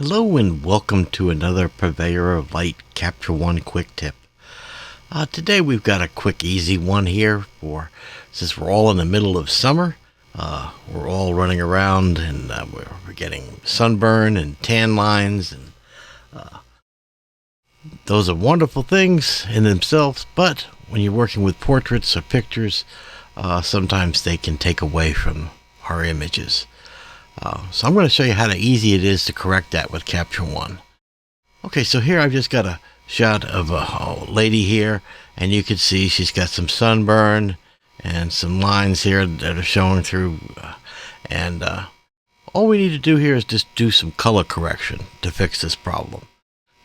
Hello and welcome to another Purveyor of Light Capture One quick tip. Today we've got a quick easy one here since we're all in the middle of summer. We're all running around and we're getting sunburn and tan lines, and those are wonderful things in themselves, but when you're working with portraits or pictures, sometimes they can take away from our images. So I'm going to show you how easy it is to correct that with Capture One. Okay, so here I've just got a shot of a lady here, and you can see she's got some sunburn and some lines here that are showing through. All we need to do here is just do some color correction to fix this problem.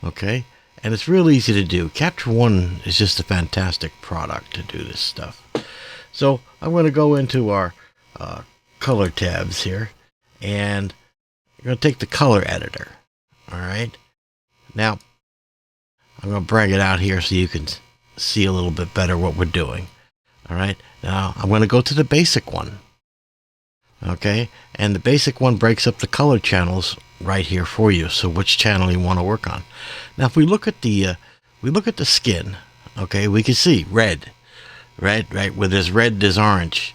Okay, and it's real easy to do. Capture One is just a fantastic product to do this stuff. So I'm going to go into our color tabs here. And you're going to take the color editor. All right. Now, I'm going to bring it out here so you can see a little bit better what we're doing. All right. Now, I'm going to go to the basic one. Okay. And the basic one breaks up the color channels right here for you. So which channel you want to work on. Now, if we look at the skin, okay, we can see red, right? Where there's red, there's orange.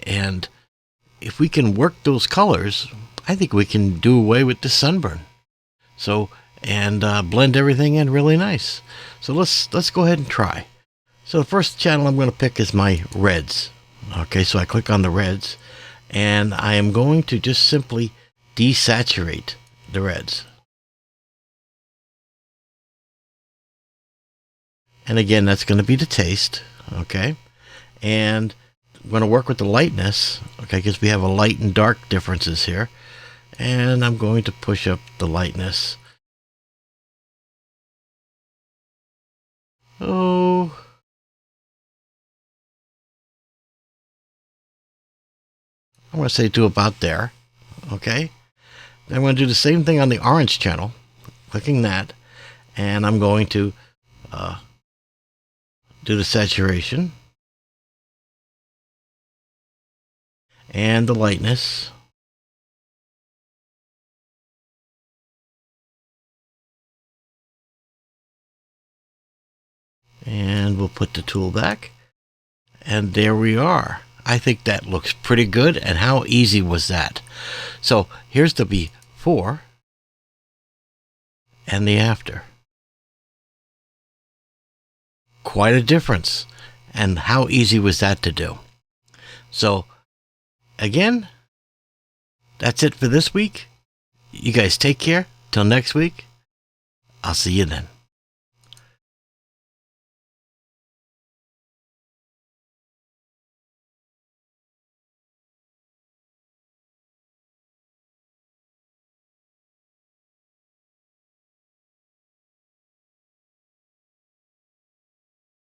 And if we can work those colors, I think we can do away with the sunburn. So, and blend everything in really nice. So let's go ahead and try. So the first channel I'm going to pick is my reds. Okay, so I click on the reds, and I am going to just simply desaturate the reds. And again, that's going to be to taste. Okay, and I'm going to work with the lightness, okay, because we have a light and dark differences here. And I'm going to push up the lightness. Oh. I'm going to say to about there. Okay. Then I'm going to do the same thing on the orange channel. Clicking that. And I'm going to do the saturation. And the lightness. And we'll put the tool back. And there we are. I think that looks pretty good. And how easy was that? So here's the before and the after. Quite a difference. And how easy was that to do? So again, that's it for this week. You guys take care. Till next week, I'll see you then.